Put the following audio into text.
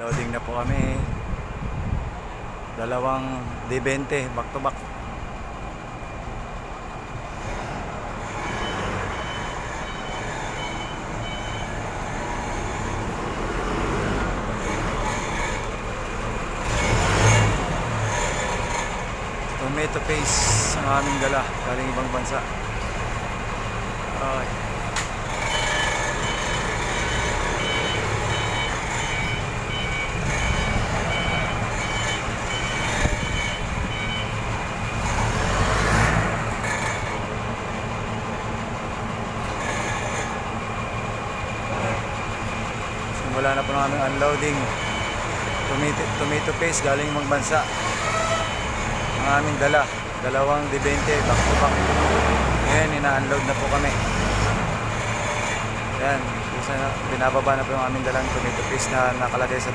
Loading na po kami. Dalawang D20 back to back. Tomato paste ang aming dala galing ibang bansa. Okay. Simula na po ng aming unloading. Tomato paste galing ibang bansa. Ang aming dala, dalawang D20 back to back. Ngayon, ina-unload na po kami. Ayan, binababa na po yung aming dalang tomato paste na nakalagay sa